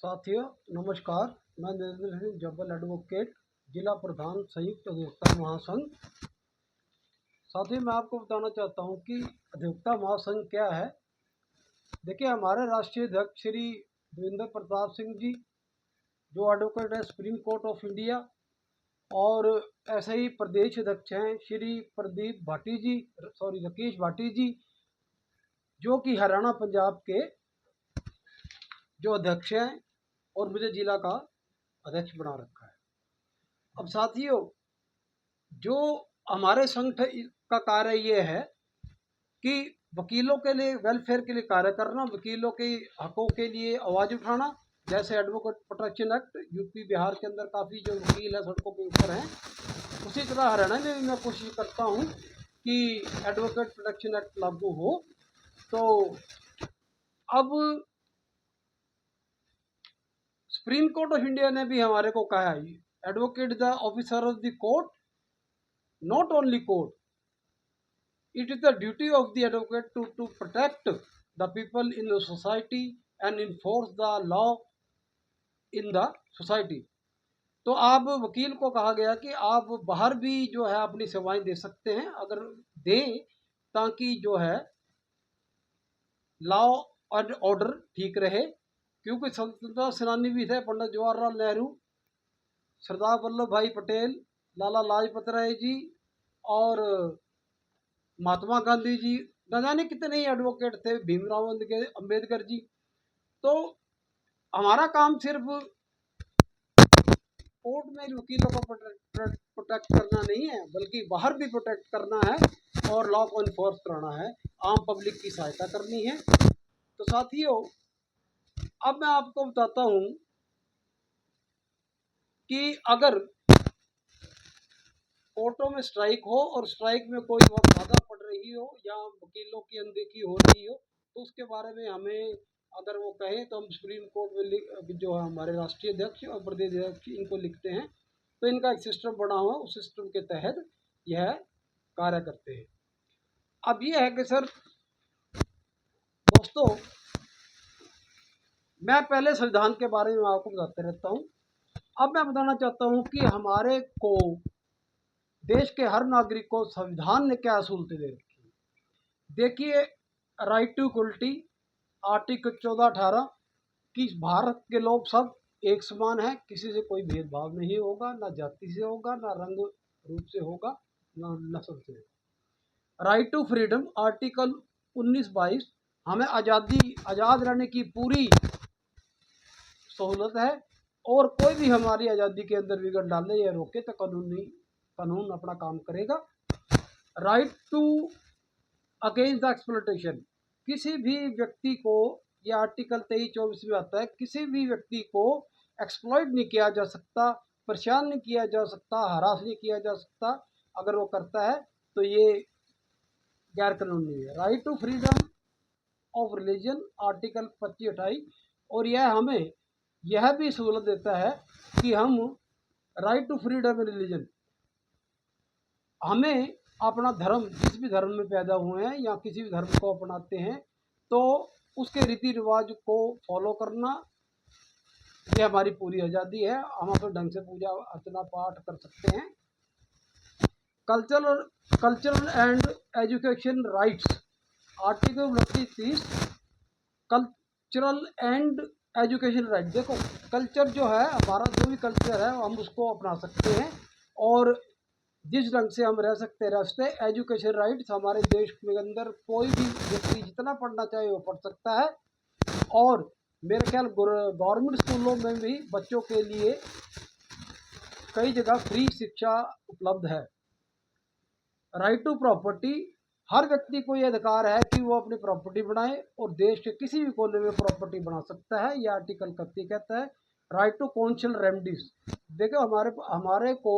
साथियों नमस्कार। मैं नरेंद्र सिंह जब्बल एडवोकेट, जिला प्रधान संयुक्त अधिवक्ता महासंघ। साथियों मैं आपको बताना चाहता हूं कि अधिवक्ता महासंघ क्या है। देखिए, हमारे राष्ट्रीय अध्यक्ष श्री देवेंद्र प्रताप सिंह जी जो एडवोकेट है सुप्रीम कोर्ट ऑफ इंडिया, और ऐसे ही प्रदेश अध्यक्ष हैं श्री राकेश भाटी जी जो कि हरियाणा पंजाब के जो अध्यक्ष हैं, और मुझे जिला का अध्यक्ष बना रखा है। अब साथियों, जो हमारे संघ का कार्य ये है कि वकीलों के लिए वेलफेयर के लिए कार्य करना, वकीलों के हकों के लिए आवाज़ उठाना। जैसे advocate protection act UP Bihar के अंदर काफ़ी जो वकील है सड़कों के ऊपर हैं, उसी तरह हरियाणा में भी मैं कोशिश करता हूँ कि एडवोकेट प्रोटेक्शन एक्ट लागू हो। तो अब सुप्रीम कोर्ट ऑफ इंडिया ने भी हमारे को कहा है, advocate the officer of the court, not only court, it is the duty of the advocate to protect the people in the society and enforce the law in the society। तो आप वकील को कहा गया कि आप बाहर भी जो है अपनी सेवाएं दे सकते हैं, अगर दें ताकि जो है लॉ और ऑर्डर ठीक रहे। क्योंकि स्वतंत्रता सेनानी भी थे पंडित जवाहरलाल नेहरू, सरदार वल्लभ भाई पटेल, लाला लाजपत राय जी और महात्मा गांधी जी, न जाने कितने ही एडवोकेट थे, भीमराव अंबेडकर जी। तो हमारा काम सिर्फ कोर्ट में वकीलों को प्रोटेक्ट करना नहीं है, बल्कि बाहर भी प्रोटेक्ट करना है और लॉ को इन्फोर्स कराना है, आम पब्लिक की सहायता करनी है। तो साथियों, अब मैं आपको बताता हूं कि अगर कोर्टों में स्ट्राइक हो और स्ट्राइक में कोई वक्त बाधा पड़ रही हो या वकीलों की अनदेखी हो रही हो, तो उसके बारे में हमें अगर वो कहें तो हम सुप्रीम कोर्ट में जो है हमारे राष्ट्रीय अध्यक्ष और प्रदेश अध्यक्ष इनको लिखते हैं। तो इनका एक सिस्टम बना हुआ, उस सिस्टम के तहत यह कार्य करते हैं। अब यह है कि सर दोस्तों, मैं पहले संविधान के बारे में आपको बताते रहता हूँ। अब मैं बताना चाहता हूँ कि हमारे को देश के हर नागरिक को संविधान ने क्या सहूलतें दे रखी है। देखिए, राइट टू इक्वलिटी, आर्टिकल 14-18 कि भारत के लोग सब एक समान हैं, किसी से कोई भेदभाव नहीं होगा, ना जाति से होगा, ना रंग रूप से होगा, ना नस्ल से होगा। राइट टू फ्रीडम, आर्टिकल 19-22 हमें आज़ाद रहने की पूरी सहूलत है, और कोई भी हमारी आज़ादी के अंदर विघट डाले या रोके तो कानून अपना काम करेगा। Right to against the exploitation, किसी भी व्यक्ति को, यह आर्टिकल 23-24 में आता है, किसी भी व्यक्ति को एक्सप्लॉइट नहीं किया जा सकता, परेशान नहीं किया जा सकता, हरास नहीं किया जा सकता। अगर वो करता है तो ये गैर कानूनी है। Right to freedom of religion, article 25-28, और यह हमें यह भी सहूलत देता है कि हम राइट टू फ्रीडम रिलीजन, हमें अपना धर्म, जिस भी धर्म में पैदा हुए हैं या किसी भी धर्म को अपनाते हैं, तो उसके रीति रिवाज को फॉलो करना, ये हमारी पूरी आज़ादी है। हम अपने ढंग से पूजा अर्चना पाठ कर सकते हैं। Cultural and education rights, article 29-30, cultural and education right. देखो, कल्चर जो है हमारा, जो भी कल्चर है हम उसको अपना सकते हैं, और जिस ढंग से हम रह सकते एजुकेशन राइट्स, हमारे देश के अंदर कोई भी व्यक्ति जितना पढ़ना चाहे वो पढ़ सकता है। और मेरे ख्याल गवर्नमेंट स्कूलों में भी बच्चों के लिए कई जगह फ्री शिक्षा उपलब्ध है। राइट टू प्रॉपर्टी, हर व्यक्ति को यह अधिकार है कि वो अपनी प्रॉपर्टी बनाए और देश के किसी भी कोने में प्रॉपर्टी बना सकता है, यह आर्टिकल 31 कहता है। राइट टू कॉन्शियल रेमेडीज, देखो हमारे को